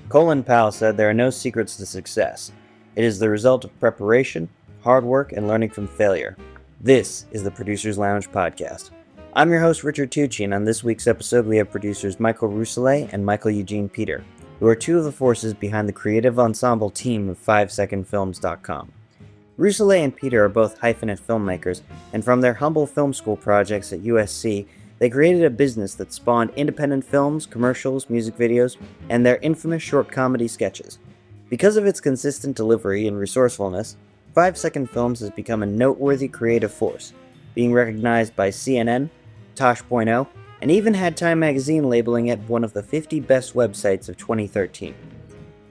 Colin Powell said there are no secrets to success. It is the result of preparation, hard work, and learning from failure. This is the Producers Lounge podcast. I'm your host, Richard Tucci, and on this week's episode we have producers Michael Rousselet and Michael Eugene Peter, who are two of the forces behind the creative ensemble team of 5secondfilms.com. Rousselet and Peter are both hyphenate filmmakers, and from their humble film school projects at USC, they created a business that spawned independent films, commercials, music videos, and their infamous short comedy sketches. Because of its consistent delivery and resourcefulness, 5 Second Films has become a noteworthy creative force, being recognized by CNN, Tosh.0, and even had Time magazine labeling it one of the 50 best websites of 2013.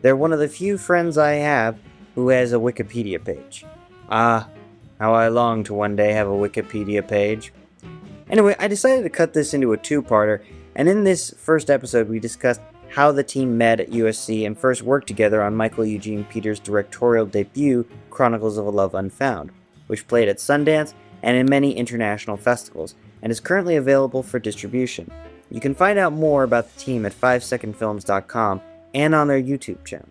They're one of the few friends I have who has a Wikipedia page. Ah, how I long to one day have a Wikipedia page. Anyway, I decided to cut this into a two-parter, and in this first episode we discussed how the team met at USC and first worked together on Michael Eugene Peter's directorial debut, Chronicles of a Love Unfound, which played at Sundance and in many international festivals, and is currently available for distribution. You can find out more about the team at 5secondfilms.com and on their YouTube channel.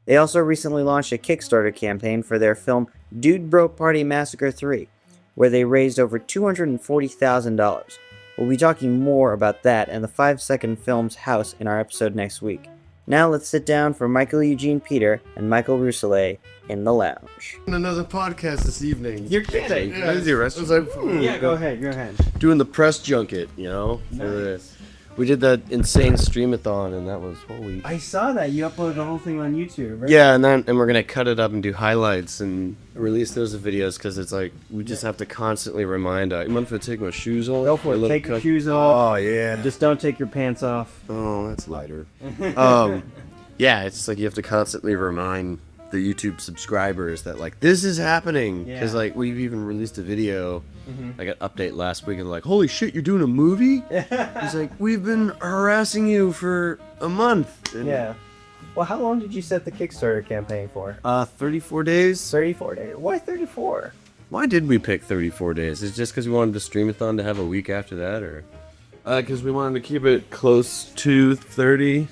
They also recently launched a Kickstarter campaign for their film Dude Bro Party Massacre 3, where they raised over $240,000. We'll be talking more about that and the 5 Second Films house in our episode next week. Now let's sit down for Michael Eugene Peter and Michael Rousselet in the lounge. Another podcast this evening. You're kidding. Yeah, Yeah, go ahead. Doing the press junket, you know? Nice. We did that insane streamathon, and that was holy. I saw that. You uploaded the whole thing on YouTube, right? Yeah, and we're gonna cut it up and do highlights and release those videos because it's like we just have to constantly remind. You mind if I take my shoes off? Go for it. Take your shoes off. Oh yeah. Just don't take your pants off. Oh, that's lighter. Yeah, it's like you have to constantly remind the YouTube subscribers that like this is happening because like we've even released a video. I got an update last week and like, holy shit, you're doing a movie? He's like, we've been harassing you for a month. And Yeah. Well, how long did you set the Kickstarter campaign for? 34 days. 34 days. Why 34? Why did we pick 34 days? Is it just because we wanted the streamathon to have a week after that, or? Because we wanted to keep it close to 30.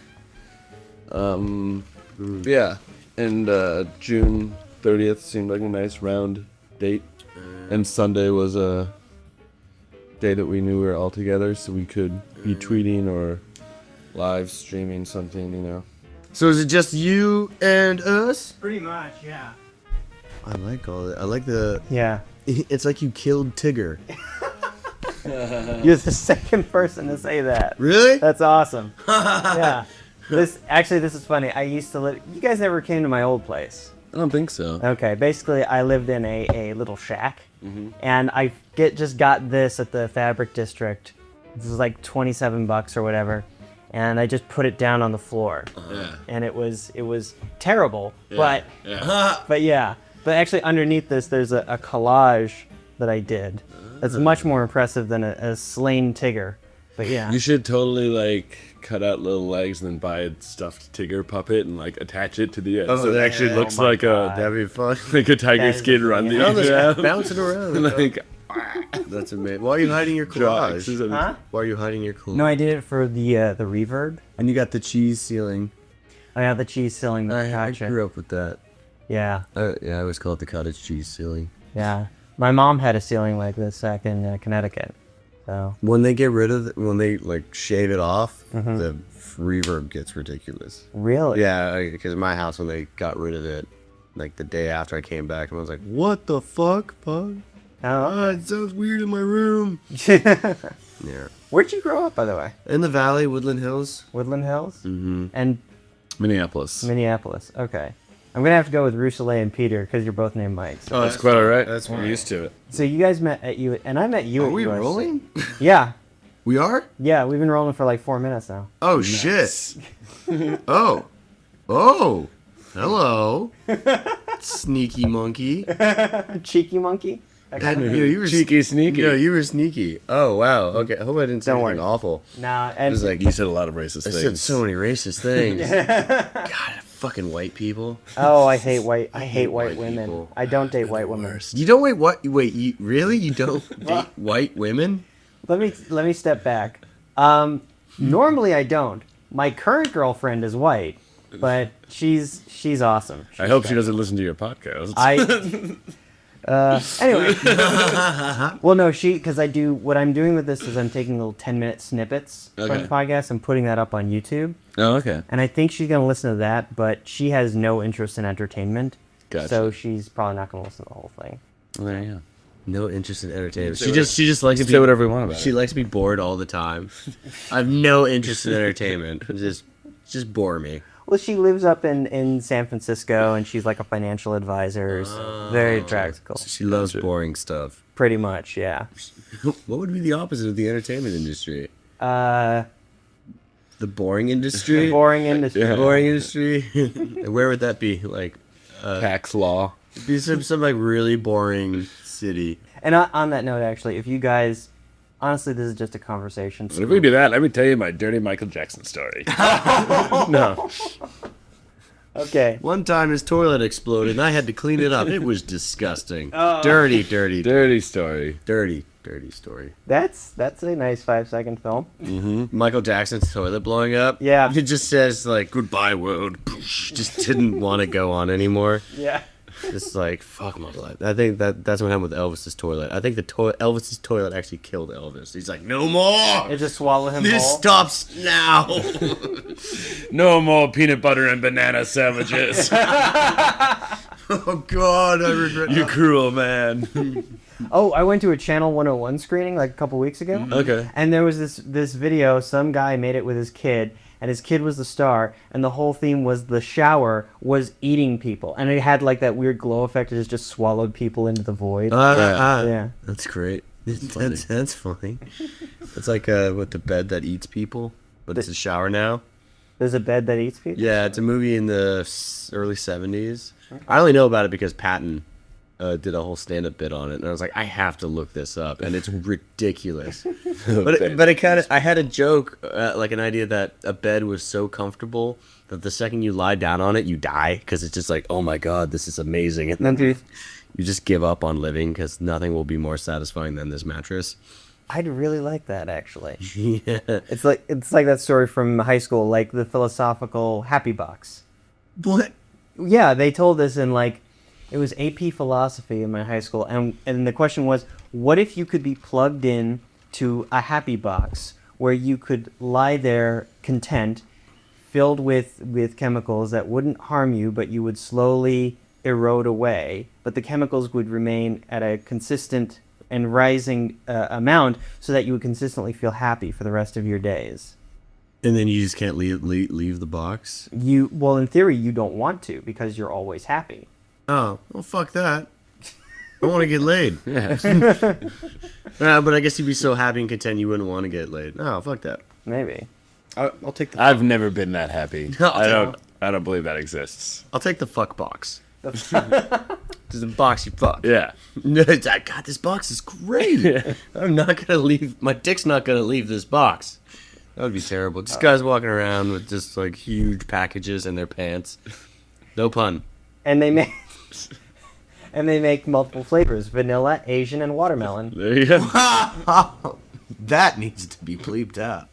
Yeah. And June 30th seemed like a nice round date. And Sunday was a day that we knew we were all together, so we could be tweeting or live streaming something, you know. So is it just you and us? Pretty much, yeah. I like all that. I like the... Yeah. It's like you killed Tigger. You're the second person to say that. Really? That's awesome. Yeah. This is funny. I used to live... You guys never came to my old place. I don't think so. Okay, basically I lived in a little shack, and I just got this at the Fabric District. This was like $27 or whatever, and I just put it down on the floor. Yeah. And it was terrible, Yeah. but actually underneath this there's a collage that I did. That's much more impressive than a slain Tigger. But yeah. You should totally like cut out little legs and then buy a stuffed Tigger puppet and like attach it to the end. So it actually looks my like God. That'd be fun. like a tiger That is skin the run thing. the Oh, edge out. bouncing around. like That's amazing. Why are you hiding your collage? Huh? Why are you hiding your collage? No, I did it for the reverb. And you got the cheese ceiling. I have the cheese ceiling. I Gotcha. grew up with that. Yeah, Yeah, I always call it the cottage cheese ceiling. yeah. My mom had a ceiling like this back in Connecticut. So When they get rid of it, when they like shave it off, the reverb gets ridiculous. really, Yeah, because my house, when they got rid of it, like the day after I came back, and I was like, what the fuck, Pug? Oh. It sounds weird in my room. Yeah. Where'd you grow up, by the way? In the valley, Woodland Hills. Woodland Hills? Mm-hmm. And Minneapolis. Minneapolis. Okay. I'm going to have to go with Rousselet and Peter because you're both named Mike. Oh, that's quite all right. That's We're fine. used to it. So you guys met at and I met you Are at we USC. rolling? Yeah. We are? Yeah, we've been rolling for like 4 minutes now. Oh, shit. Oh. Oh. Hello. Sneaky monkey. Cheeky monkey? You were Cheeky sneaky. No, you were sneaky. Oh, wow. Okay, I hope I didn't say Don't anything worry. awful. Nah, It and was like you said a lot of racist I things. said so many racist things. God, fucking white people. oh, I hate white white white women. people. I don't date white women. You don't wait. What? Wait. You really? You don't date white women? Let me step back. Normally I don't. My current girlfriend is white, but she's awesome. I hope she doesn't listen to your podcast. Anyway. Well, no, because what I'm doing with this is I'm taking little 10-minute snippets from the podcast and putting that up on YouTube. Oh, okay. And I think she's going to listen to that, but she has no interest in entertainment. Gotcha. So she's probably not going to listen to the whole thing. Well, there you go. No interest in entertainment. She just likes to say whatever you want about She likes to be bored all the time. I have no interest in entertainment. Just bore me. Well, she lives up in San Francisco, and she's like a financial advisor. So very practical. She loves boring stuff. Pretty much, yeah. What would be the opposite of the entertainment industry? The boring industry? boring industry. The boring industry? Where would that be? Like tax law. It'd be some like really boring city. And on that note, actually, if you guys... Honestly, this is just a conversation. But if we do that, let me tell you my dirty Michael Jackson story. No. Okay. One time his toilet exploded and I had to clean it up. It was disgusting. Dirty story. Dirty story. That's a nice 5-second film. Mm-hmm. Michael Jackson's toilet blowing up. Yeah. It just says, like, goodbye world. Just didn't want to go on anymore. Yeah. Just like, fuck my life. I think that's what happened with Elvis's toilet. I think Elvis's toilet actually killed Elvis. He's like, no more! It just swallowed him This whole. stops now! No more peanut butter and banana sandwiches. Oh god, I regret You that. cruel man. Oh, I went to a Channel 101 screening like a couple weeks ago. Okay. And there was this video, some guy made it with his kid, and his kid was the star, and the whole theme was the shower was eating people. And it had like that weird glow effect, it just swallowed people into the void. Yeah. That's great. That's funny. It's like what, the bed that eats people, but it's a shower now. There's a bed that eats people? Yeah, it's a movie in the early 70s. I only know about it because Patton did a whole stand-up bit on it, and I was like, I have to look this up, and it's ridiculous. but it kind of, I had a joke, like an idea that a bed was so comfortable that the second you lie down on it, you die, because it's just like, oh my god, this is amazing, and then you just give up on living because nothing will be more satisfying than this mattress. I'd really like that, actually. Yeah. It's like that story from high school, like the philosophical happy box. What? Yeah, they told us in like, it was AP philosophy in my high school, and the question was, what if you could be plugged in to a happy box where you could lie there content, filled with chemicals that wouldn't harm you, but you would slowly erode away, but the chemicals would remain at a consistent and rising amount so that you would consistently feel happy for the rest of your days. And then you just can't leave the box? Well, in theory, you don't want to because you're always happy. Oh, well, fuck that. I want to get laid. Yeah. But I guess you'd be so happy and content you wouldn't want to get laid. No, fuck that. Maybe. I'll take the. I've never been that happy. No, I don't believe that exists. I'll take the fuck box. Just a box you fuck. Yeah. No, God, this box is great. Yeah. I'm not gonna leave. My dick's not gonna leave this box. That would be terrible. Just guys walking around with just like huge packages in their pants. No pun. And they make multiple flavors: vanilla, Asian, and watermelon. There you go. That needs to be bleeped out.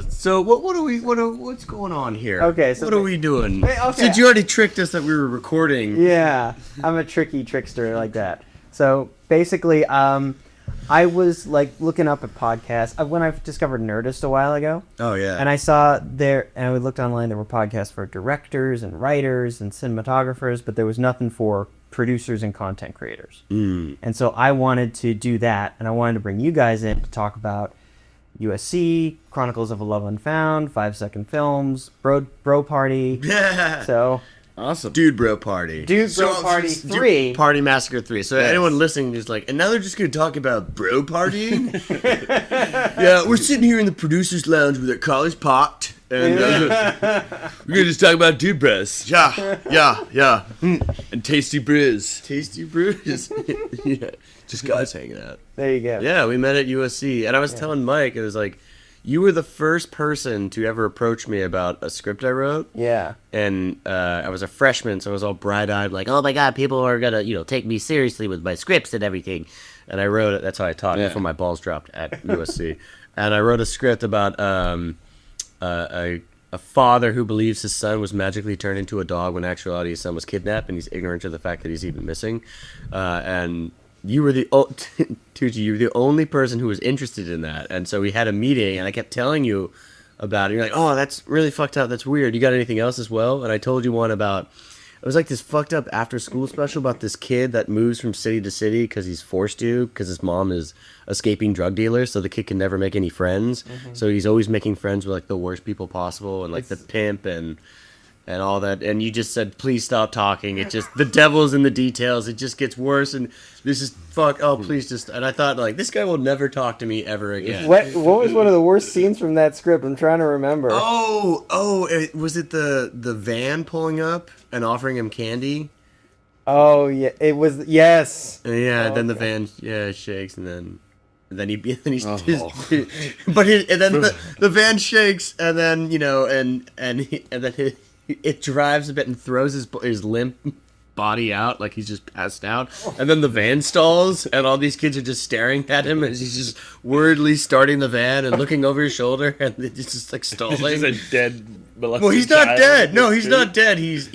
So what's going on here? Okay, so what are we doing? Hey, okay. Since you already tricked us that we were recording. Yeah, I'm a tricky trickster like that. So basically, I was like looking up at podcasts when I discovered Nerdist a while ago. Oh yeah. And I saw there, and I looked online. There were podcasts for directors and writers and cinematographers, but there was nothing for producers and content creators. And so I wanted to do that, and I wanted to bring you guys in to talk about USC, Chronicles of a Love Unfound, 5-second films, Bro Party. Yeah. So Awesome. Dude Bro Party. Dude Bro Party 3. Party Massacre 3. So Yes. anyone listening is like, and now they're just going to talk about bro partying? Yeah, we're sitting here in the producer's lounge with our collars popped. And We're gonna just talk about dude breasts yeah. and tasty brews. Tasty brews. Yeah. Just guys hanging out. there you go. Yeah, we met at USC. And I was telling Mike, it was like, you were the first person to ever approach me about a script I wrote. Yeah. And I was a freshman, so I was all bright-eyed, like, oh my god, people are gonna, take me seriously with my scripts and everything. And I wrote it. That's how I taught before my balls dropped at USC. and I wrote a script about a father who believes his son was magically turned into a dog when in actuality his son was kidnapped, and he's ignorant of the fact that he's even missing. And you were the Tucci, you were the only person who was interested in that, and so we had a meeting, and I kept telling you about it. You're like, oh, that's really fucked up. That's weird. You got anything else as well? And I told you one about. It was like this fucked up after school special about this kid that moves from city to city because he's forced to, because his mom is escaping drug dealers, so the kid can never make any friends. So he's always making friends with like the worst people possible, and like the pimp and all that. And you just said, please stop talking. It just, the devil's in the details. It just gets worse, and this is fuck. Oh, please just. And I thought, like, this guy will never talk to me ever again. What was one of the worst scenes from that script? I'm trying to remember. Was it the van pulling up and offering him candy? Oh yeah, it was. Yes. Yeah. Oh, then the van shakes, and then he's but the van shakes, and then it drives a bit and throws his limp body out like he's just passed out, and then the van stalls, and all these kids are just staring at him as he's just wordly starting the van and looking over his shoulder, and it's just like stalling. He's just a dead molested Well, he's not child dead. No, he's not dead. He's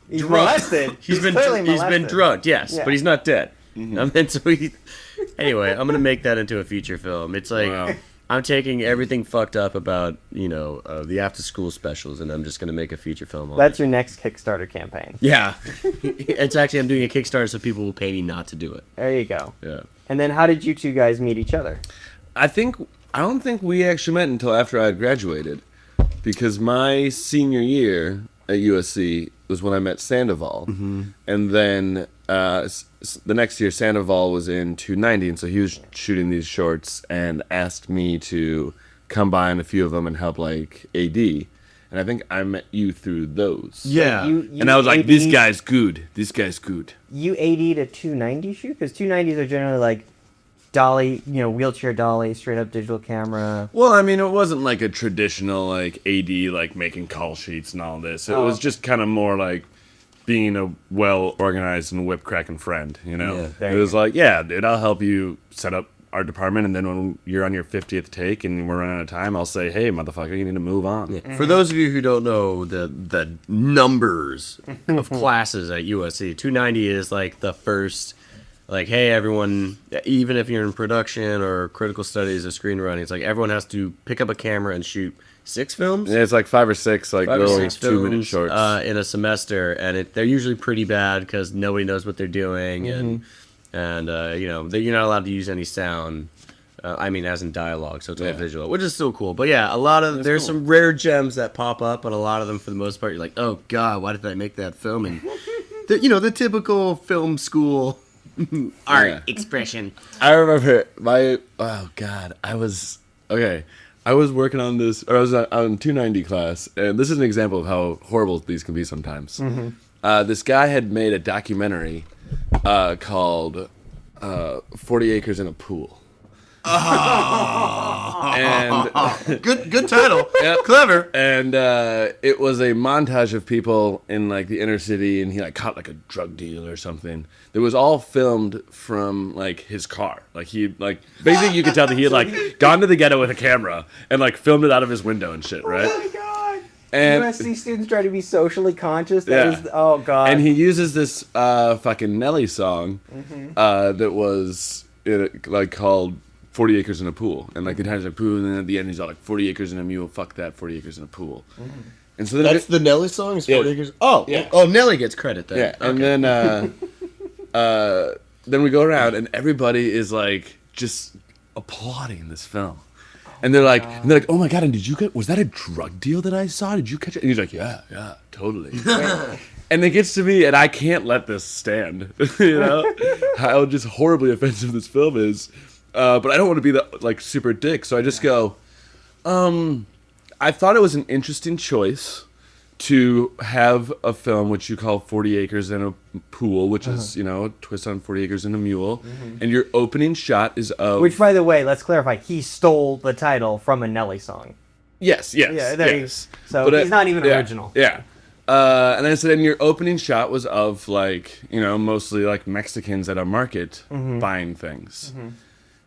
drugged. molested. He's been drugged. Yes, Yeah. but he's not dead. And so anyway, I'm gonna make that into a feature film. It's like. Wow. I'm taking everything fucked up about, the after-school specials, and I'm just going to make a feature film on That's your next Kickstarter campaign. Yeah. It's actually, I'm doing a Kickstarter so people will pay me not to do it. There you go. Yeah. And then how did you two guys meet each other? I don't think we actually met until after I had graduated, because my senior year at USC was when I met Sandoval, and then the next year Sandoval was in 290, and so he was shooting these shorts and asked me to come by on a few of them and help like AD, and I think I met you through those. Yeah. And I was like, this guy's good. You AD to 290 shoot? Because 290s are generally like dolly, wheelchair dolly, straight up digital camera. Well, I mean, it wasn't like a traditional like AD like making call sheets and all this. It was just kind of more like being a well-organized and whip-cracking friend, Yeah, it was like, yeah, dude, I'll help you set up our department, and then when you're on your 50th take and we're running out of time, I'll say, hey, motherfucker, you need to move on. Yeah. For those of you who don't know the numbers of classes at USC, 290 is like the first, like, hey, everyone, even if you're in production or critical studies or screenwriting, it's like everyone has to pick up a camera and shoot 6 films? Yeah, it's like 5 or 6, like Five or little six 2-minute films, shorts. in a semester, and they're usually pretty bad because nobody knows what they're doing, and you're not allowed to use any sound. As in dialogue, so it's all visual, which is still cool. But yeah, there's some rare gems that pop up, and a lot of them, for the most part, you're like, oh god, why did I make that film? And the typical film school art expression. I remember I was working on this, or I was on 290 class, and this is an example of how horrible these can be sometimes. This guy had made a documentary called 40 Acres in a Pool. And good title. Yep. Clever. And it was a montage of people in like the inner city, and he like caught like a drug deal or something. It was all filmed from like his car. Like he like basically you could tell that he had like gone to the ghetto with a camera and like filmed it out of his window and shit, right? Oh my god! And USC students try to be socially conscious. Yeah. Oh god! And he uses this fucking Nelly song that was like called 40 Acres in a Pool, and like the times a pool, and then at the end he's all like 40 acres in a mule, fuck that, 40 acres in a pool. And so then That's the Nelly song? Is 40 Acres? Oh, yeah. Oh, Nelly gets credit then. Yeah, Okay. and then we go around, and everybody is like just applauding this film, and they're like, oh my god, and was that a drug deal that I saw? Did you catch it? And he's like, yeah, totally. And it gets to me, and I can't let this stand. How just horribly offensive this film is. But I don't want to be that like super dick, so I just go, I thought it was an interesting choice to have a film which you call 40 Acres in a Pool, which is, a twist on 40 Acres in a Mule, and your opening shot is of... Which, by the way, let's clarify, he stole the title from a Nelly song. Yes. Yeah, there yes. So he's not even original. Yeah. And then I said, and your opening shot was of like, mostly like Mexicans at a market buying things.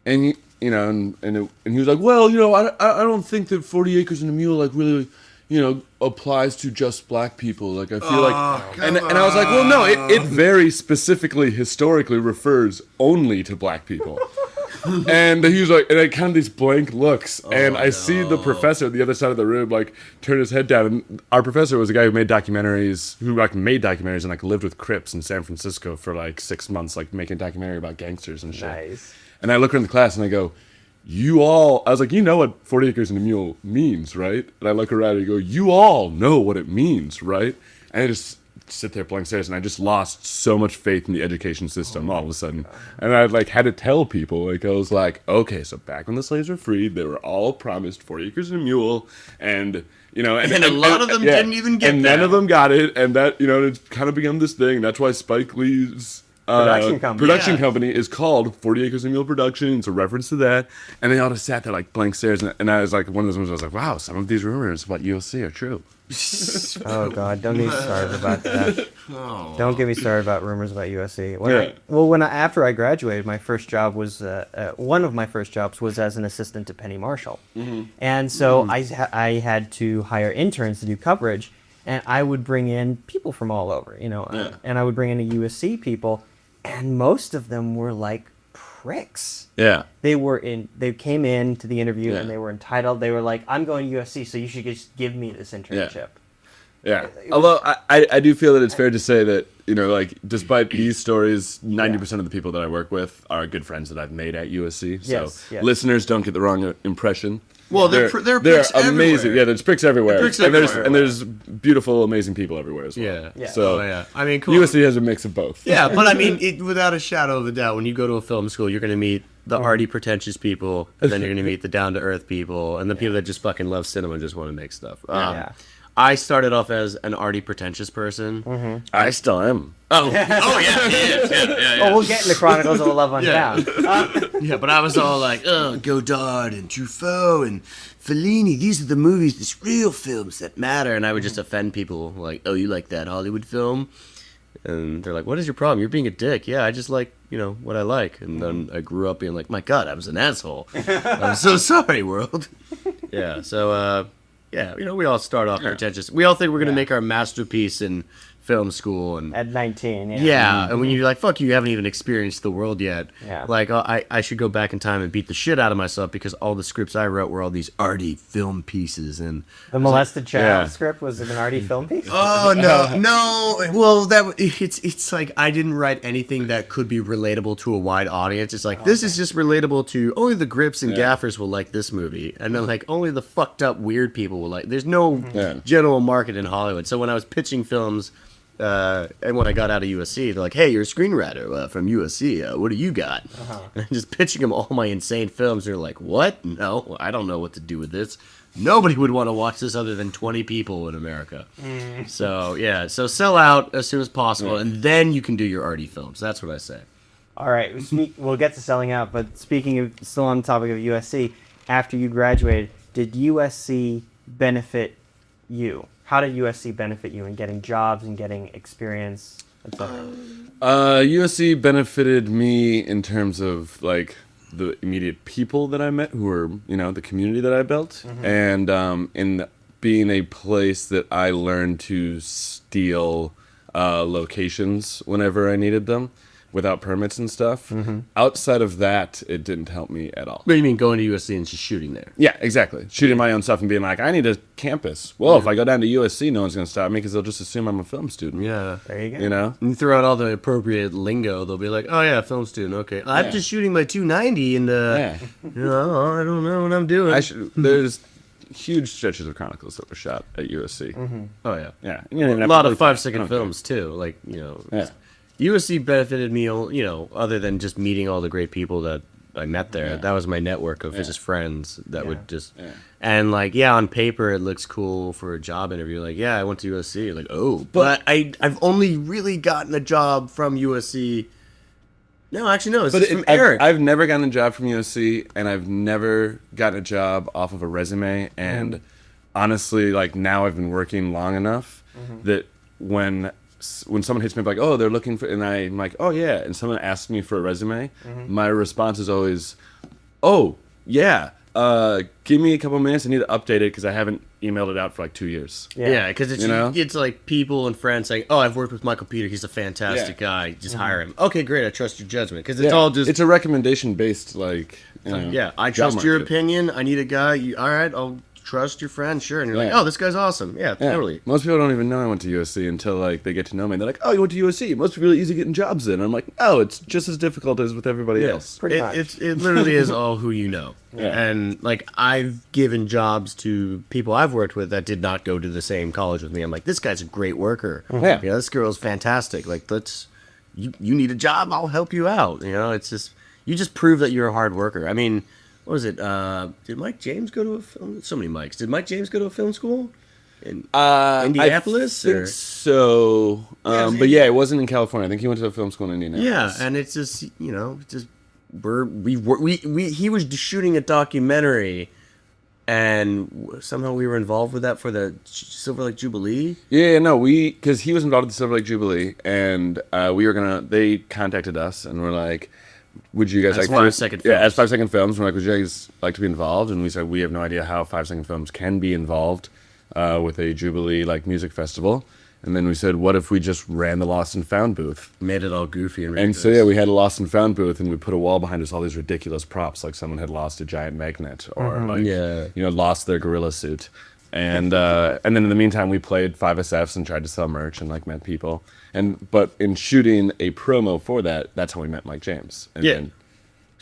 And you know, and he was like, well, you know, I don't think that 40 Acres and a Mule like really, you know, applies to just black people. Like I feel and I was like, well, no, it very specifically historically refers only to black people. And he was like, and I kind of these blank looks, and I see the professor at the other side of the room like turn his head down. And our professor was a guy who made documentaries, and like lived with Crips in San Francisco for like 6 months, like making a documentary about gangsters and shit. Nice. And I look around the class and I go, I was like, you know what 40 Acres and a Mule means, right? And I look around and I go, you all know what it means, right? And I just sit there blank stares, and I just lost so much faith in the education system all of a sudden. And I like had to tell people, like, I was like, okay, so back when the slaves were freed, they were all promised 40 acres and a mule, and you know, and a lot of them didn't even get and that. None of them got it, and that, you know, it's kind of become this thing. That's why Spike Lee's production company is called 40 Acres and Mule Productions. It's a reference to that. And they all just sat there like blank stares, and I was like, one of those ones I was like, wow, some of these rumors about USC are true. Oh God! Don't get me started about that. Don't get me started about rumors about USC. After I graduated, my first job was one of my first jobs was as an assistant to Penny Marshall, and so I had to hire interns to do coverage, and I would bring in people from all over, you know, and I would bring in the USC people, and most of them were like pricks. Yeah. They came in to the interview and they were entitled. They were like, I'm going to USC, so you should just give me this internship. Yeah. Although I do feel that it's fair to say that, you know, like, despite these stories, 90% of the people that I work with are good friends that I've made at USC. So listeners don't get the wrong impression. Well, they're pricks amazing. Everywhere. Yeah, there's pricks everywhere. And there's beautiful, amazing people everywhere as well. Yeah. So I mean, cool. USC has a mix of both. Yeah, but I mean, without a shadow of a doubt, when you go to a film school, you're going to meet the arty, pretentious people, and then you're going to meet the down-to-earth people, and the people that just fucking love cinema and just want to make stuff. I started off as an arty, pretentious person. I still am. Yeah. Oh, we'll get into Chronicles of a Love Unfound. Yeah, but I was all like, Godard and Truffaut and Fellini, these are the movies, these real films that matter. And I would just offend people, like, oh, you like that Hollywood film? And they're like, what is your problem? You're being a dick. Yeah, I just like, you know, what I like. And then I grew up being like, my God, I was an asshole. I'm so sorry, world. Yeah, so, yeah, you know, we all start off pretentious. We all think we're going to make our masterpiece in film school. And at 19, and when you're like, fuck you haven't even experienced the world yet. Yeah. Like, I should go back in time and beat the shit out of myself because all the scripts I wrote were all these arty film pieces. And the molested child script was an arty film piece. Oh no. Well, it's like I didn't write anything that could be relatable to a wide audience. It's like this is just relatable to only the grips and gaffers will like this movie, and then like only the fucked up weird people will like. There's no general market in Hollywood. So when I was pitching films. And when I got out of USC, they're like, hey, you're a screenwriter from USC. What do you got? And I'm just pitching them all my insane films. They're like, what? No, I don't know what to do with this. Nobody would want to watch this other than 20 people in America. So, yeah. So sell out as soon as possible, and then you can do your arty films. That's what I say. All right. We'll get to selling out. But speaking of, still on the topic of USC, after you graduated, did USC benefit you? How did USC benefit you in getting jobs and getting experience, etc.? USC benefited me in terms of like the immediate people that I met, who were, you know, the community that I built, and in being a place that I learned to steal locations whenever I needed them, without permits and stuff. Outside of that, it didn't help me at all. What do you mean going to USC and just shooting there? Yeah, exactly. Shooting my own stuff and being like, I need a campus. Well, if I go down to USC, no one's going to stop me because they'll just assume I'm a film student. Yeah. There you go. You know? And throw out all the appropriate lingo. They'll be like, oh, yeah, film student. Okay. I'm just shooting my 290 and, you know, I don't know what I'm doing. There's huge stretches of Chronicles that were shot at USC. Oh, yeah. Yeah. A lot of 5-second films, too. Like, you know. Yeah. USC benefited me, you know, other than just meeting all the great people that I met there. That was my network of just friends that would just... Yeah. And, like, on paper it looks cool for a job interview. Like, I went to USC. Like, oh. But I've only really gotten a job from USC... No, actually, no. It's from Eric. I've never gotten a job from USC, and I've never gotten a job off of a resume. And honestly, like, now I've been working long enough that when someone hits me up like, oh, they're looking for, and I'm like, oh yeah, and someone asks me for a resume, my response is always, Oh, yeah. Give me a couple minutes. I need to update it because I haven't emailed it out for like 2 years. Yeah, because it's You know? it's like people and friends saying, "Oh, I've worked with Michael Peter. He's a fantastic guy. Just hire him." Okay, great. I trust your judgment because it's all just It's a recommendation based, like, you know, yeah. I job trust your market. opinion. I need a guy. All right, I'll trust your friend. Sure, and you're like, Yeah. "Oh, this guy's awesome." Yeah, Yeah. totally. Most people don't even know I went to USC until like they get to know me. They're like, "Oh, you went to USC? It must be really easy getting jobs in." I'm like, "Oh, it's just as difficult as with everybody else." Pretty much. It literally is all who you know. Yeah. And like I've given jobs to people I've worked with that did not go to the same college with me. I'm like, this guy's a great worker. Yeah. You know, this girl's fantastic. Like, you need a job, I'll help you out. You know, it's just you just prove that you're a hard worker. I mean, what was it? Did Mike James go to a film? So many Mikes. Did Mike James go to a film school in Indianapolis? I think so. But yeah, it wasn't in California. I think he went to a film school in Yeah, Indianapolis. and it's just just he was shooting a documentary, and somehow we were involved with that for the Silver Lake Jubilee. Because he was involved with the Silver Lake Jubilee, and they contacted us and were like, would you guys As like 5-second Yeah, films. as 5 second films. We're like, would you guys like to be involved? And we said we have no idea how 5 second films can be involved with a Jubilee like music festival. And then we said, what if we just ran the Lost and Found booth? Made it all goofy and And ridiculous. so yeah, we had a Lost and Found booth, and we put a wall behind us, all these ridiculous props, like someone had lost a giant magnet, or like lost their gorilla suit, and then in the meantime we played 5SFs and tried to sell merch and like met people, but in shooting a promo for that, that's how we met Mike James. And then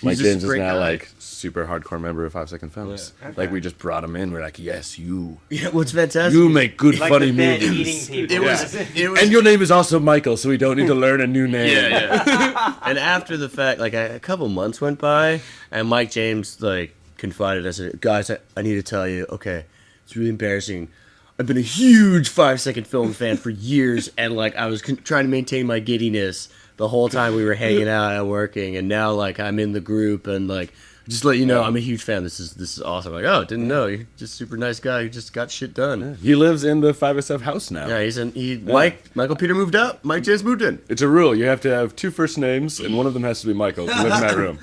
Mike just a James is great now guy. like super hardcore member of 5 Second Films. Yeah. Like we just brought him in. We're like, yes, you What's fantastic? make good Like funny the band movies. eating people. It was And your name is also Michael, so we don't need to learn a new name. yeah. And after the fact, like a couple months went by, and Mike James like confided us, guys, I need to tell you, okay, it's really embarrassing. I've been a huge 5 Second Film fan for years, and like I was trying to maintain my giddiness the whole time we were hanging out and working, and now like I'm in the group, and like just to let you know, I'm a huge fan. This is awesome. Like, oh, didn't know, you're just a super nice guy who just got shit done. He lives in the 5SF house now. Yeah, Michael Peter moved out. Mike James moved in. It's a rule. You have to have 2 first names, and one of them has to be Michael to live in that room.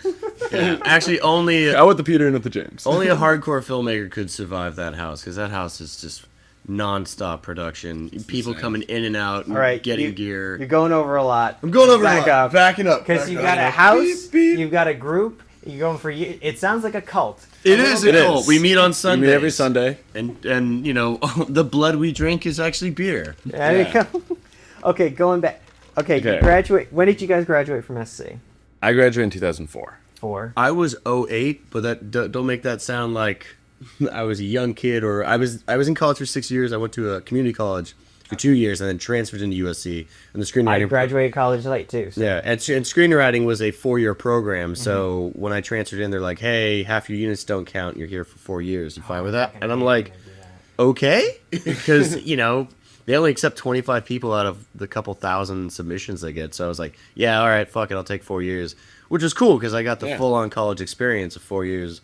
Yeah. Actually, only I want the Peter and not the James. only a hardcore filmmaker could survive that house, because that house is just non-stop production. People insane. coming in and out, and All right, getting You're gear. going over a lot. I'm going over Back up. backing up. Because you've got a house, you've got a group, you're going for you. It sounds like a cult. It is a It cult. is. We meet on We Sundays. meet every Sunday. and you know the blood we drink is actually beer. There you go. Okay, going back. Okay, Okay. you graduate. When did you guys graduate from SC? I graduated in 2004. 4. I was 08, but that don't make that sound like I was a young kid, or I was in college for 6 years. I went to a community college for 2 years and then transferred into USC, and the I screenwriting graduated college late too. So. Yeah, and screenwriting was a 4-year program. So when I transferred in, they're like, "Hey, half your units don't count. You're here for 4 years. You fine with that?" And I'm like, "Okay," because they only accept 25 people out of the couple thousand submissions they get. So I was like, "Yeah, all right, fuck it. I'll take 4 years," which was cool because I got the full-on college experience of 4 years.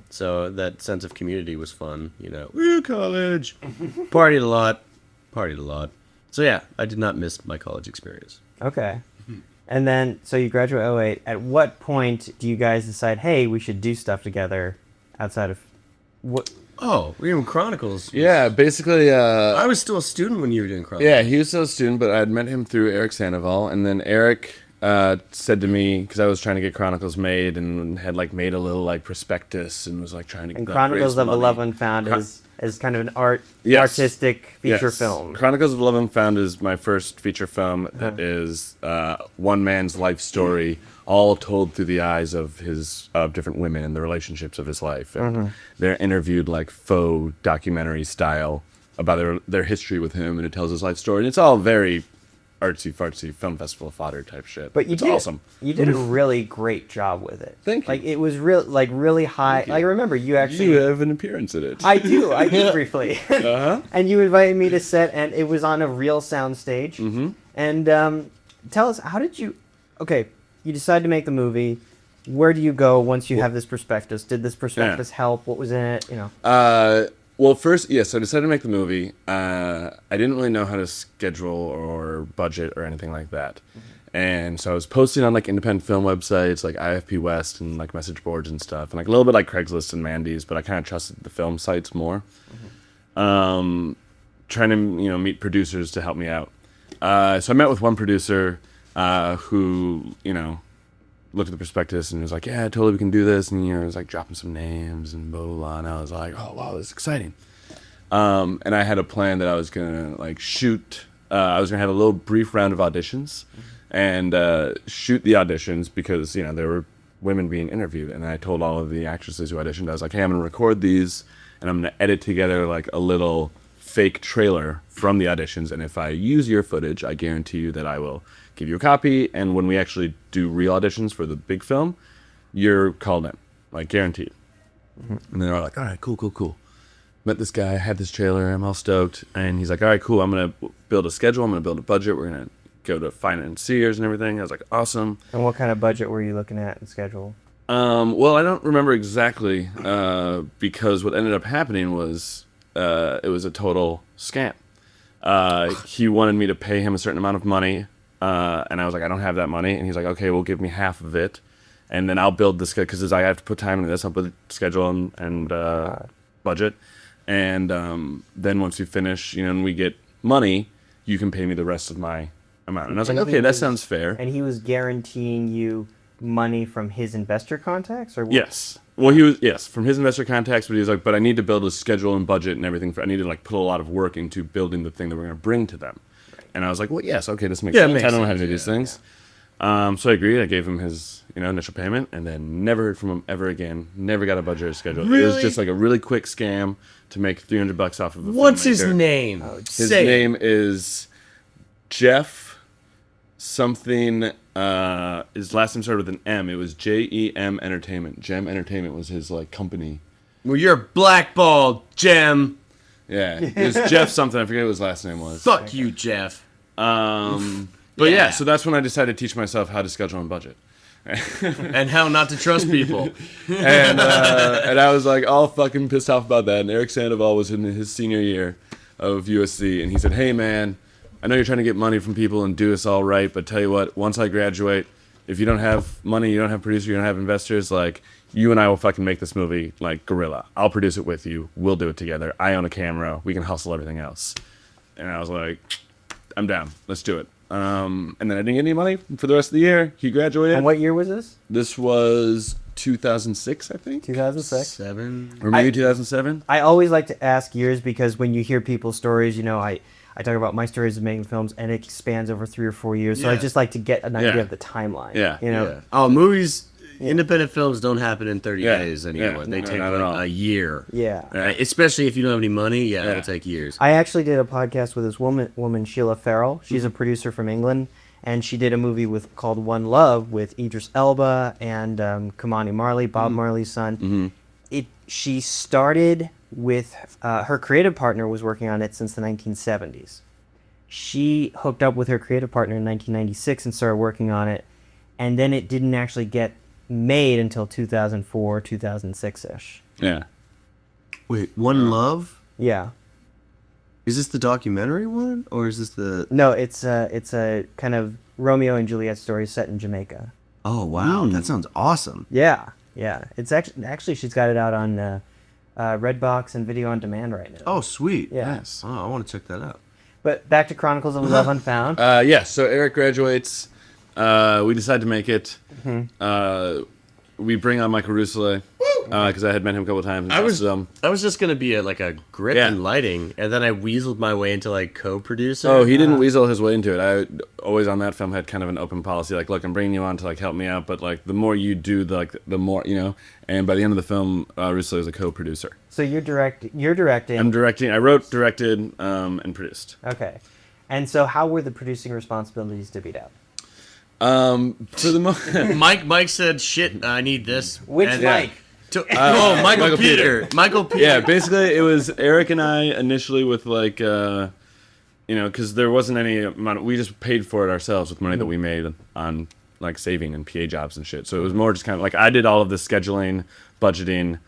So that sense of community was fun. We're college, partied a lot. So yeah, I did not miss my college experience. Okay. And then, so you graduate 08. At what point do you guys decide, hey, we should do stuff together outside of what? Oh, we were in Chronicles. Yeah, basically. I was still a student when you were doing Chronicles. Yeah, he was still a student, but I'd met him through Eric Sandoval, and then Eric said to me, because I was trying to get Chronicles made and had like made a little like prospectus and was like trying to. And like, Chronicles raise of money. Love Unfound is kind of an Yes. artistic feature Yes. film. Chronicles of Love Unfound is my first feature film that is one man's life story, all told through the eyes of different women and the relationships of his life. And they're interviewed like faux documentary style about their history with him, and it tells his life story. And it's all very artsy-fartsy film festival fodder type shit. But it's awesome. You did a really great job with it. Thank you. Like it was really high. you. Like, I remember you actually. You have an appearance in it. I do briefly. Uh-huh. And you invited me to set, and it was on a real sound stage. Mhm. And tell us, how did you? Okay, you decided to make the movie. Where do you go once you have this prospectus? Did this prospectus help? What was in it? Well, first, so I decided to make the movie. I didn't really know how to schedule or budget or anything like that. And so I was posting on like independent film websites like IFP West and like message boards and stuff, and like a little bit like Craigslist and Mandy's, but I kind of trusted the film sites more. Trying to meet producers to help me out. So I met with one producer who looked at the prospectus and was like, yeah, totally, we can do this, and was like dropping some names and blah blah blah, and I was like, oh wow, this is exciting. And I had a plan that I was gonna like shoot. I was gonna have a little brief round of auditions. And shoot the auditions because there were women being interviewed, and I told all of the actresses who auditioned, I was like, hey, I'm gonna record these and I'm gonna edit together like a little fake trailer from the auditions, and if I use your footage, I guarantee you that I will give you a copy, and when we actually do real auditions for the big film, you're called in, like guaranteed. And they were like, all right, cool. Met this guy, had this trailer, I'm all stoked, and he's like, all right, cool, I'm gonna build a schedule, I'm gonna build a budget, we're gonna go to financiers and everything. I was like, awesome. And what kind of budget were you looking at and schedule? Well, I don't remember exactly because what ended up happening was it was a total scam. He wanted me to pay him a certain amount of money, and I was like, I don't have that money. And he's like, okay, well, give me half of it, and then I'll build the schedule, because I have to put time into this. I'll put the schedule and budget, and then once we finish, and we get money, you can pay me the rest of my amount. And I was like, okay, that sounds fair. And he was guaranteeing you money from his investor contacts, or what? Yes. Well, he was from his investor contacts, but he was like, but I need to build a schedule and budget and everything. I need to like put a lot of work into building the thing that we're going to bring to them. Right. And I was like, well, yes, okay, this makes sense. I don't know how to do these things. Yeah. So I agreed. I gave him his initial payment, and then never heard from him ever again. Never got a budget or schedule. Really? It was just like a really quick scam to make $300 off of a What's his name? His name is Jeff something. His last name started with an M. It was JEM Entertainment. Gem Entertainment was his like company. Well, you're blackballed, Gem. Yeah, it was Jeff something. I forget what his last name was. Fuck you, Jeff. But yeah, so that's when I decided to teach myself how to schedule and budget. And how not to trust people. and I was like all fucking pissed off about that. And Eric Sandoval was in his senior year of USC, and he said, hey man, I know you're trying to get money from people and do us all right, but tell you what, once I graduate, if you don't have money, you don't have producers, you don't have investors, like, you and I will fucking make this movie like guerrilla. I'll produce it with you. We'll do it together. I own a camera. We can hustle everything else. And I was like, I'm down. Let's do it. And then I didn't get any money for the rest of the year. He graduated. And what year was this? This was 2006, I think. 2006? 7? Or maybe 2007? I always like to ask years, because when you hear people's stories, I talk about my stories of making films, and it spans over 3 or 4 years. So I just like to get an idea of the timeline. Yeah. Oh, movies, independent films don't happen in 30 days anymore. Yeah. They No, take not at all. a year. Yeah. Especially if you don't have any money. Yeah, it'll take years. I actually did a podcast with this woman Sheila Farrell. She's a producer from England, and she did a movie called One Love with Idris Elba and Kamani Marley, Bob Marley's son. She started with her creative partner was working on it since the 1970s. She hooked up with her creative partner in 1996 and started working on it, and then it didn't actually get made until 2004, 2006-ish. Yeah. Wait, One Love? Yeah. Is this the documentary one, or is this the... No, it's a kind of Romeo and Juliet story set in Jamaica. Oh, wow. That sounds awesome. Yeah. It's actually she's got it out on Redbox and Video on Demand right now. Oh, sweet. Yeah. Nice. Oh, I want to check that out. But back to Chronicles of Love Unfound. So Eric graduates. We decide to make it. We bring on Michael Rousselet because I had met him a couple times. I was just gonna be a grip Yeah. and lighting, and then I weaseled my way into co-producer. Oh, he didn't weasel his way into it. I always on that film had kind of an open policy, like, look, I'm bringing you on to help me out, but the more you do, the more And by the end of the film, Rousselet was a co-producer. So you're directing. I'm directing. I wrote, directed, and produced. Okay. And so how were the producing responsibilities divvied up? For the most, Mike said, "Shit, I need this." Which And- Mike? Michael Michael Peter. Michael Peter. yeah, basically it was Eric and I initially with because there wasn't any amount. We just paid for it ourselves with money that we made on saving and PA jobs and shit. So it was more just kind of I did all of the scheduling, budgeting,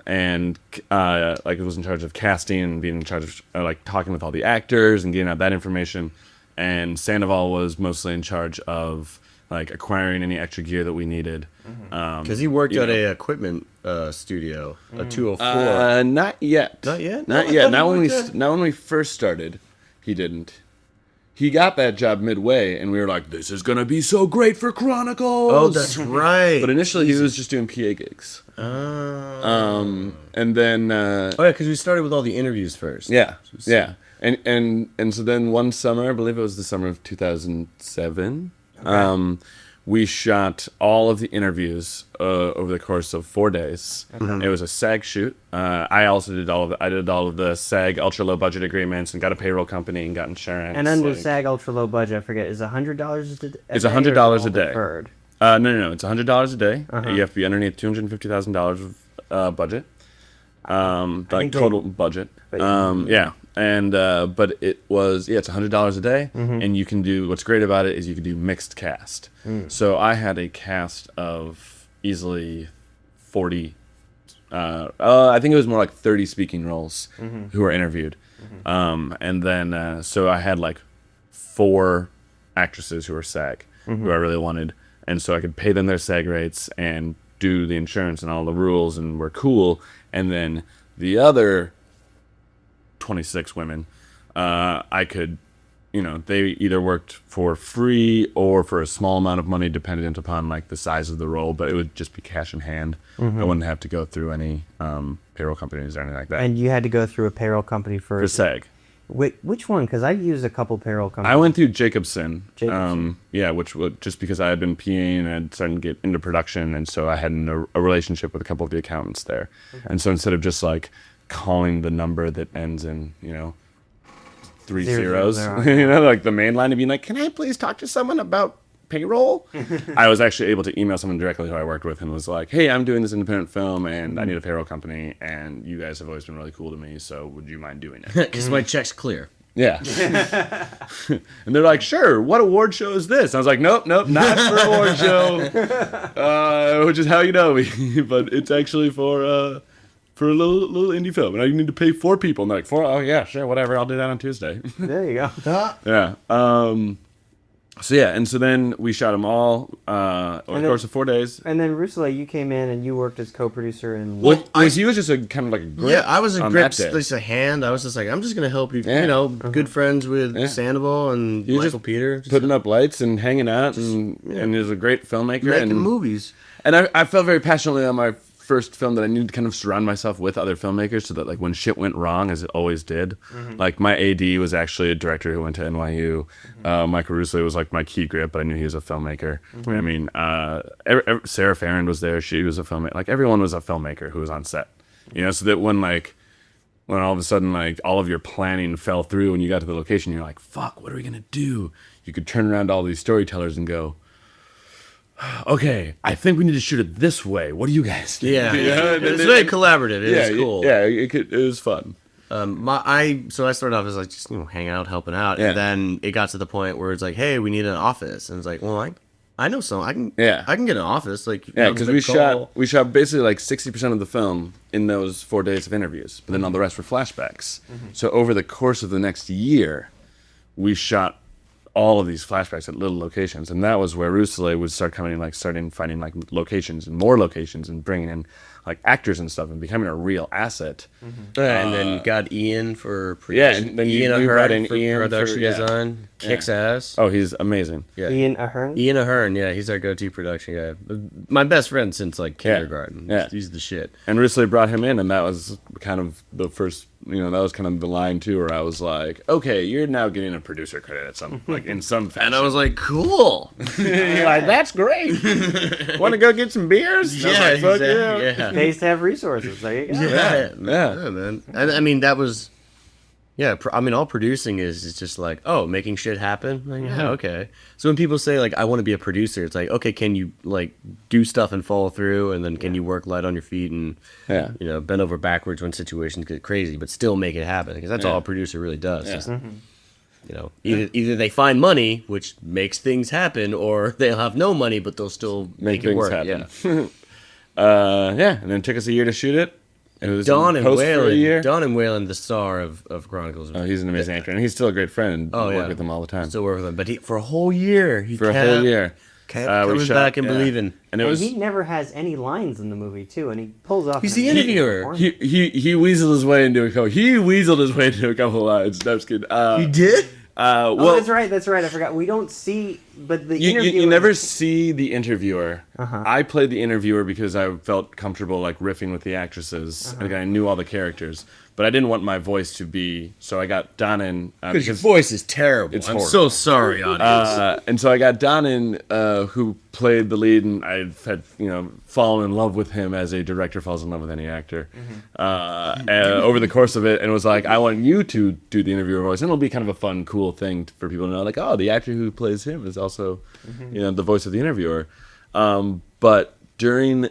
and I was in charge of casting and being in charge of talking with all the actors and getting out that information. and Sandoval was mostly in charge of like acquiring any extra gear that we needed. Because he worked at a equipment studio, a 204. Not yet. Not yet? Not No, I yet. thought Not he when worked not when we first started. He didn't. He got that job midway, and we were like, "This is gonna be so great for Chronicles." Oh, that's right. But initially, he was just doing PA gigs. And then Oh yeah, because we started with all the interviews first. yeah. And so then one summer, I believe it was the summer of 2007, we shot all of the interviews over the course of 4 days. It was a SAG shoot. I also did all of it. I did all of the SAG ultra low budget agreements and got a payroll company and got insurance. And under SAG ultra low budget, I forget, is $100 a day? It's $100 a day. Deferred? No. It's $100 a day. You have to be underneath $250,000 of budget. Like total budget. Yeah. And but it was it's $100 a day, and you can do what's great about it is you can do mixed cast. So I had a cast of easily 40. I think it was more like 30 speaking roles who were interviewed, and then so I had like 4 actresses who were SAG who I really wanted, and so I could pay them their SAG rates and do the insurance and all the rules, and we're cool. And then the other 26 women, I could, they either worked for free or for a small amount of money dependent upon like the size of the role, but it would just be cash in hand. I wouldn't have to go through any payroll companies or anything like that. And you had to go through a payroll company for SAG. Which one? Because I've used a couple payroll companies. I went through Jacobson. Jacobson. Which was just because I had been PAing and I'd started to get into production, and so I had a relationship with a couple of the accountants there. And so instead of just like calling the number that ends in 3 zeros, like the main line, and being like, "Can I please talk to someone about payroll?" I was actually able to email someone directly who I worked with and was like, "Hey, I'm doing this independent film and I need a payroll company, and you guys have always been really cool to me, so would you mind doing it?" Because my check's clear. Yeah. And they're like, "Sure, what award show is this?" I was like, nope, not for award show, which is how you know me. But it's actually for a little indie film, and I need to pay 4 people. And they're like, 4? Oh yeah, sure, whatever. I'll do that on Tuesday. There you go. Yeah. So yeah, and so then we shot them all over the course of 4 days. And then Rousselet, you came in and you worked as co-producer in. He was just a kind of like a grip. Yeah, I was a grip, just just a hand. I was just like, I'm just gonna help you. Good friends with Sandoval and He was Michael Peter, just putting up lights and hanging out, and he was a great filmmaker making and movies. And I felt very passionately on my first film that I needed to kind of surround myself with other filmmakers so that like when shit went wrong, as it always did, like my AD was actually a director who went to NYU. Michael Rousselet was like my key grip, but I knew he was a filmmaker. I mean, Sarah Farron was there. She was a filmmaker. Like everyone was a filmmaker who was on set, so that when all of a sudden like all of your planning fell through and you got to the location, you're like, fuck, what are we going to do? You could turn around to all these storytellers and go, okay, I think we need to shoot it this way. What do you guys think? Yeah, it's very collaborative. It was cool. Yeah, it was fun. So I started off as like just hanging out, helping out, and then it got to the point where it's like, hey, we need an office, and it's like, well, I know someone. I can get an office. Like because we shot basically like 60% of the film in those 4 days of interviews, but then all the rest were flashbacks. So over the course of the next year, we shot all of these flashbacks at little locations, and that was where Rousselet would start coming in, like starting finding like locations and more locations and bringing in like actors and stuff and becoming a real asset. And then you got Ian for production. And then you brought in Ian for production design. Kicks ass. Oh, he's amazing. Yeah. Ian Ahern? Ian Ahern, yeah, he's our go-to production guy. My best friend since like kindergarten. Yeah. He's the shit. And Rousselet brought him in, and that was kind of the first, that was kind of the line too, where I was like, okay, you're now getting a producer credit at some, like in some fashion. And I was like, cool. You're like, that's great. Want to go get some beers? Yeah, like, yeah. Pays to have resources. There you go. Yeah, man. And I mean, that was, all producing is just like, oh, making shit happen. Like, yeah, okay. So when people say like, I want to be a producer, it's like, okay, can you like do stuff and follow through, and then can you work light on your feet and bend over backwards when situations get crazy, but still make it happen, because that's all a producer really does. Yeah. Just, either they find money, which makes things happen, or they'll have no money, but they'll still make it work. Happen. Yeah. And then it took us a year to shoot it. And it was Don in and post for a year. Whalen. Don and Whalen, the star of Chronicles. Oh, he's an amazing actor, and he's still a great friend. Oh, I yeah. work with him all the time. Still work with him, but for a whole year, A whole year. kept We coming shot- back and yeah. believing. And it And was he never has any lines in the movie too, and he pulls off. He's an the amazing interviewer. performance. he weaseled his way into a couple. He weaseled his way into a couple lines. No, I'm just kidding. He did? Oh, Well, that's right. That's right. I forgot. We don't see, but the you interviewer. never see the interviewer. Uh-huh. I played the interviewer because I felt comfortable like riffing with the actresses, and I knew all the characters. But I didn't want my voice to be, so I got Don in Because your voice is terrible. It's I'm horrible. so sorry, audience. and so I got Don in, who played the lead, and I had fallen in love with him as a director falls in love with any actor over the course of it, and it was like, I want you to do the interviewer voice, and it'll be kind of a fun, cool thing for people to know, like, oh, the actor who plays him is also, the voice of the interviewer. But during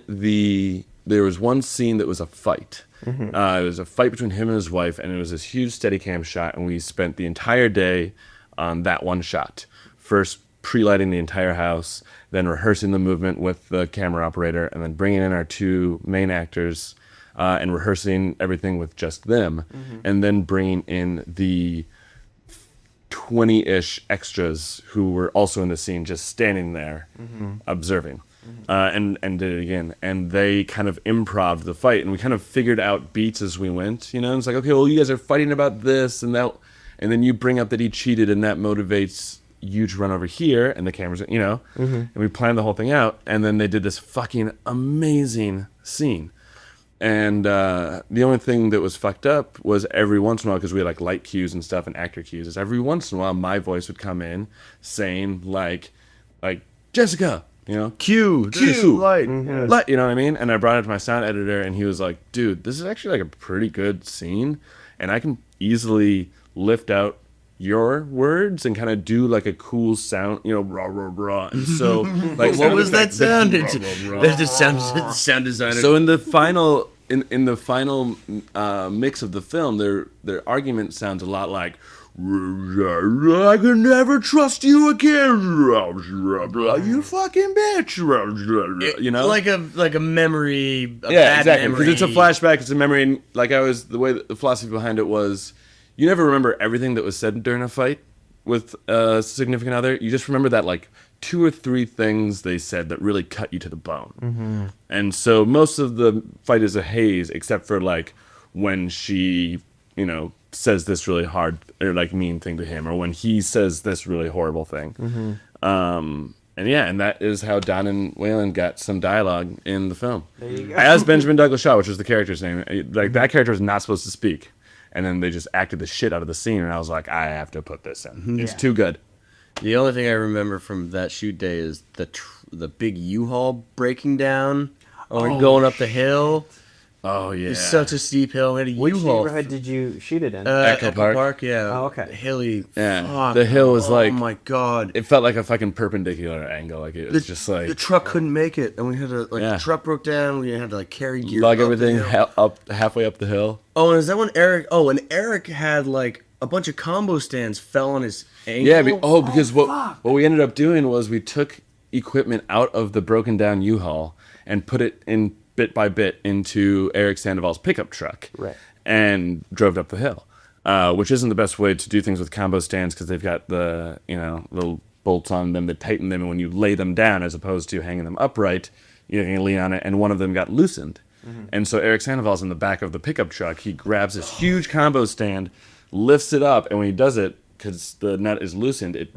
there was one scene that was a fight. It was a fight between him and his wife, and it was this huge Steadicam shot, and we spent the entire day on that one shot. First pre-lighting the entire house, then rehearsing the movement with the camera operator, and then bringing in our two main actors and rehearsing everything with just them, and then bringing in the 20-ish extras who were also in the scene, just standing there observing. And did it again, and they kind of improv the fight, and we kind of figured out beats as we went. And it's like, okay, well, you guys are fighting about this and that, and then you bring up that he cheated, and that motivates you to run over here, and the cameras, and we planned the whole thing out, and then they did this fucking amazing scene. And the only thing that was fucked up was every once in a while, because we had like light cues and stuff and actor cues, is every once in a while my voice would come in saying like Jessica. Q, light, light, you know what I mean? And I brought it to my sound editor, and he was like, dude, this is actually like a pretty good scene, and I can easily lift out your words and kind of do like a cool sound, rah, rah, rah. And so, like, what was that sound? That just sound designer. So in the final, mix of the film, their argument sounds a lot like, I can never trust you again. You fucking bitch. Like a memory. Yeah, exactly. Because it's a flashback. It's a memory. And the way the philosophy behind it was, you never remember everything that was said during a fight with a significant other. You just remember that like 2 or 3 things they said that really cut you to the bone. And so most of the fight is a haze, except for like when she, says this really hard or like mean thing to him, or when he says this really horrible thing. And that is how Don and Whalen got some dialogue in the film. There you go. As Benjamin Douglas Shaw, which was the character's name. Like, that character was not supposed to speak, and then they just acted the shit out of the scene, and I was like, I have to put this in. It's too good. The only thing I remember from that shoot day is the big U-Haul breaking down or going up the hill. Oh, yeah. It's such a steep hill. We had a Which U-Haul. neighborhood did you shoot it in? Echo Park? Yeah. Oh, okay. Hilly. Yeah. Fuck. The hill was like, oh my god. it felt like a fucking perpendicular angle. Like, it was just like, the truck couldn't make it, and we had to the truck broke down. We had to carry gear. lug up everything the hill. up halfway up the hill. Oh, and is that when Eric? Oh, and Eric had like a bunch of combo stands fell on his ankle. Yeah. Because what we ended up doing was we took equipment out of the broken down U-Haul and put it in bit by bit into Eric Sandoval's pickup truck, Right. and drove up the hill, which isn't the best way to do things with combo stands, because they've got the little bolts on them that tighten them, and when you lay them down as opposed to hanging them upright, you can lean on it, and one of them got loosened. And so Eric Sandoval's in the back of the pickup truck. He grabs this huge combo stand, lifts it up, and when he does it, because the nut is loosened, it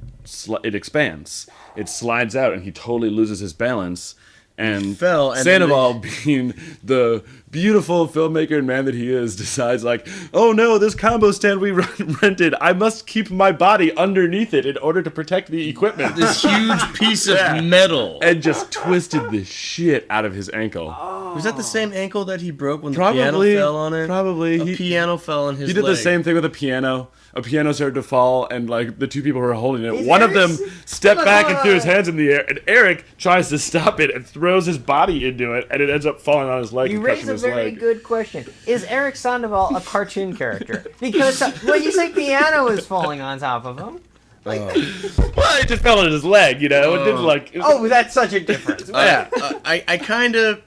expands. It slides out, and he totally loses his balance. And fell, and Sandoval, being the beautiful filmmaker and man that he is, decides like, oh no, this combo stand we rented, I must keep my body underneath it in order to protect the equipment. This huge piece of metal. And just twisted the shit out of his ankle. Was that the same ankle that he broke when the piano fell on it? Probably. A piano fell on his He did leg. the same thing with a piano. A piano started to fall, and like the two people who were holding it, one of them stepped back and threw his hands in the air, and Eric tries to stop it and throws his body into it, and it ends up falling on his leg. You and raise crushing a his very leg. good question. Is Eric Sandoval a cartoon character? Because when you say piano is falling on top of him, like, Well, it just fell on his leg, It didn't like. oh, that's such a difference. I kind of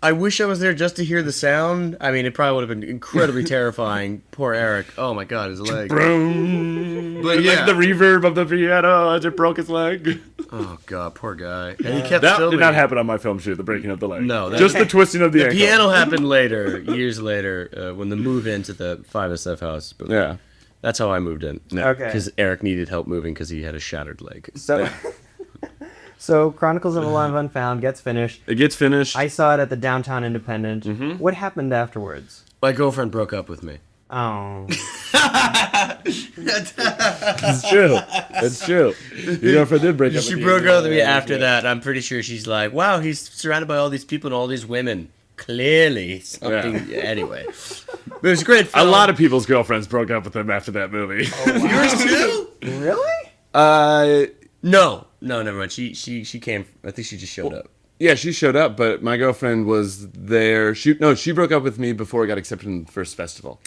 I wish I was there just to hear the sound. I mean, it probably would have been incredibly terrifying. Poor Eric. Oh my God, his leg. But yeah. like the reverb of the piano as it broke his leg. Oh God, poor guy. And he kept That filming. did not happen on my film shoot, the breaking of the leg. No, that- just the twisting of the The ankle. piano happened later, years later, when the move into the 5SF house. But Yeah. that's how I moved in. Okay. Because Eric needed help moving because he had a shattered leg. So, so Chronicles of a Love Unfound gets finished. It gets finished. I saw it at the Downtown Independent. What happened afterwards? My girlfriend broke up with me. Oh. It's true. It's true. Your girlfriend did break up She with broke you. up with me after that. I'm pretty sure she's like, wow, he's surrounded by all these people and all these women. Clearly something. Yeah. Anyway. But it was a great A film. lot of people's girlfriends broke up with them after that movie. Yours too? Really? No, never mind. She came. I think she just showed up. Yeah, she showed up, but my girlfriend was there. She broke up with me before it got accepted in the first festival.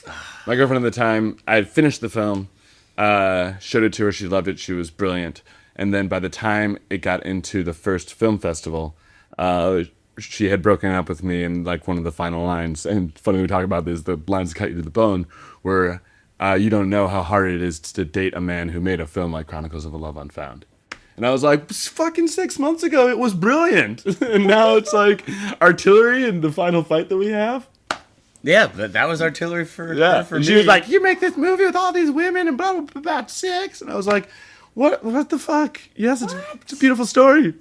My girlfriend at the time, I had finished the film, showed it to her. She loved it. She was brilliant. And then by the time it got into the first film festival, she had broken up with me in like one of the final lines. And funny we talk about this, the lines that cut you to the bone, where you don't know how hard it is to date a man who made a film like Chronicles of a Love Unfound. And I was like, fucking 6 months ago, it was brilliant. And now it's like artillery in the final fight that we have. Yeah, but that was artillery for for And me. she was like, you make this movie with all these women and blah, blah, blah, about 6. And I was like, what the fuck? Yes, it's a beautiful story.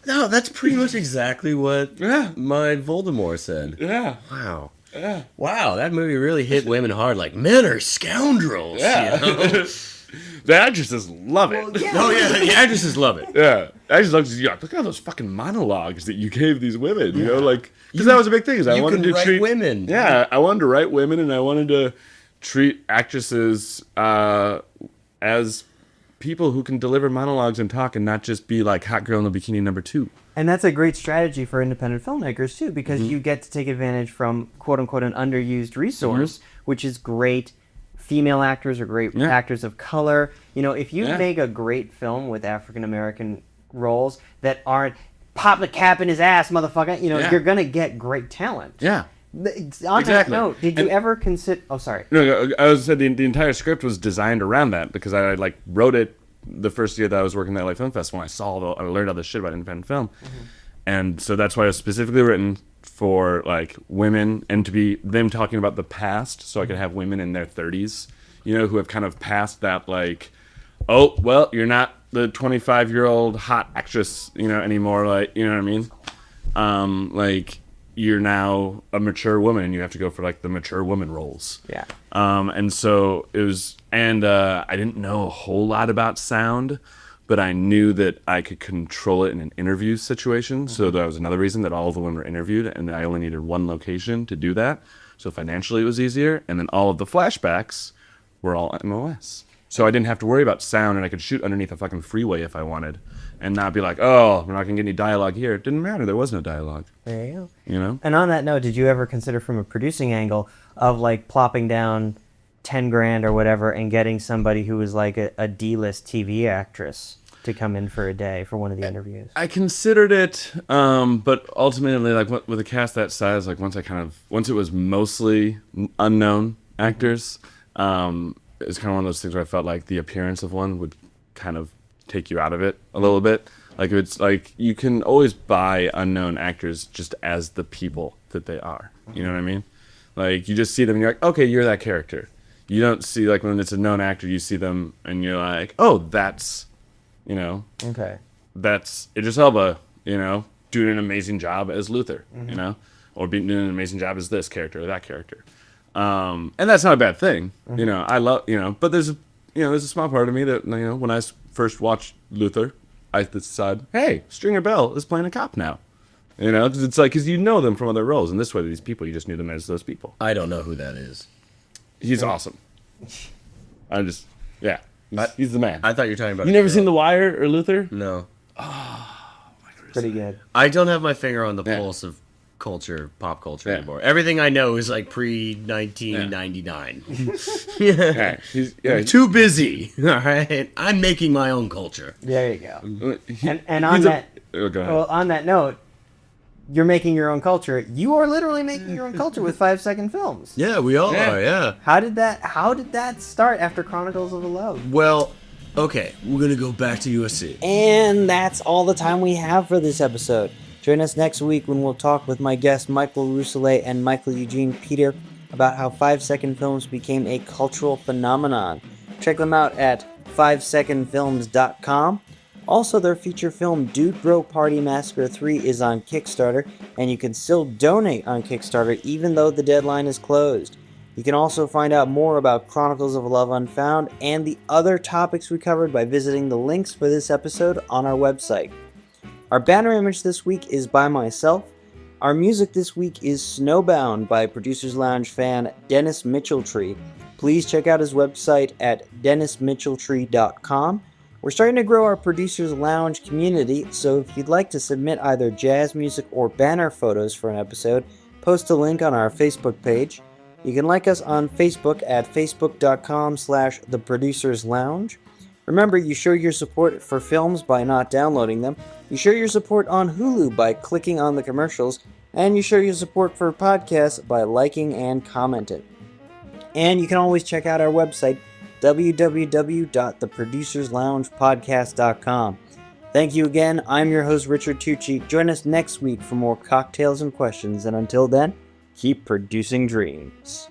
no, that's pretty much exactly what Yeah. my Voldemort said. Yeah. Wow. Yeah. Wow, that movie really hit women hard. Like, men are scoundrels. Yeah. You know? The actresses love it. Oh, yeah, the actresses love it. Yeah. I just love to look at all those fucking monologues that you gave these women, you know, like, because that was a big thing. Is I You wanted can to write treat women. Yeah, I wanted to write women, and I wanted to treat actresses as people who can deliver monologues and talk, and not just be like hot girl in the bikini number 2. And that's a great strategy for independent filmmakers, too, because you get to take advantage from, quote-unquote, an underused resource, which is great female actors or great actors of color. You know, if you make a great film with African-American roles that aren't pop the cap in his ass, motherfucker, you know, you're going to get great talent. Yeah. On that note, did you ever consider... Oh, sorry. No, I was said the entire script was designed around that because I like wrote it the first year that I was working at LA Film Festival. I learned all this shit about independent film, and so that's why it was specifically written for like women and to be them talking about the past, so I could have women in their 30s, you know, who have kind of passed that like, oh well, you're not the 25-year-old hot actress, you know, anymore. Like, you know what I mean? Like, you're now a mature woman and you have to go for like the mature woman roles. Yeah. And so it was, and I didn't know a whole lot about sound, but I knew that I could control it in an interview situation. So that was another reason that all of the women were interviewed, and I only needed one location to do that. So financially it was easier. And then all of the flashbacks were all MOS. So I didn't have to worry about sound, and I could shoot underneath a fucking freeway if I wanted, and not be like, oh, we're not going to get any dialogue here. It didn't matter. There was no dialogue. There you go. You know? And on that note, did you ever consider from a producing angle of like plopping down 10 grand or whatever and getting somebody who was like a D-list TV actress to come in for a day for one of the interviews? I considered it, but ultimately, like with a cast that size, like once it was mostly unknown actors, it's kind of one of those things where I felt like the appearance of one would kind of take you out of it a little bit. Like it's like you can always buy unknown actors just as the people that they are. You know what I mean? Like you just see them and you're like, okay, you're that character. You don't see like when it's a known actor, you see them and you're like, oh, that's, you know, Okay. that's Idris Elba, you know, doing an amazing job as Luther, you know, or doing an amazing job as this character or that character. And that's not a bad thing, you know. I love, you know, but there's a small part of me that, you know, when I first watched Luther, I decided, hey, Stringer Bell is playing a cop now, you know, because it's like, because you know them from other roles, and this way, these people, you just knew them as those people. I don't know who that is. He's awesome. He's the man. I thought you were talking about. You never seen The Wire or Luther? No. Pretty good. I don't have my finger on the pulse of culture, pop culture anymore. Everything I know is like pre-1999. Yeah, I'm too busy. All right, I'm making my own culture. There you go. He- And on he's that, oh, go ahead. well, on that note, you're making your own culture. You are literally making your own culture with 5-second films. Yeah, we all are, yeah. How did that start after Chronicles of Love? Well, okay, we're going to go back to USC. And that's all the time we have for this episode. Join us next week when we'll talk with my guests Michael Rousselet and Michael Eugene Peter about how 5-second films became a cultural phenomenon. Check them out at 5secondfilms.com. Also, their feature film Dude Bro Party Massacre 3 is on Kickstarter, and you can still donate on Kickstarter even though the deadline is closed. You can also find out more about Chronicles of Love Unfound and the other topics we covered by visiting the links for this episode on our website. Our banner image this week is by myself. Our music this week is Snowbound by Producers Lounge fan Dennis Mitchelltree. Please check out his website at dennismitchelltree.com. We're starting to grow our Producers Lounge community, so if you'd like to submit either jazz music or banner photos for an episode, post a link on our Facebook page. You can like us on Facebook at facebook.com/theproducerslounge. Remember, you show your support for films by not downloading them, you show your support on Hulu by clicking on the commercials, and you show your support for podcasts by liking and commenting. And you can always check out our website, www.theproducersloungepodcast.com. Thank you again. I'm your host, Richard Tucci. Join us next week for more cocktails and questions, and until then, keep producing dreams.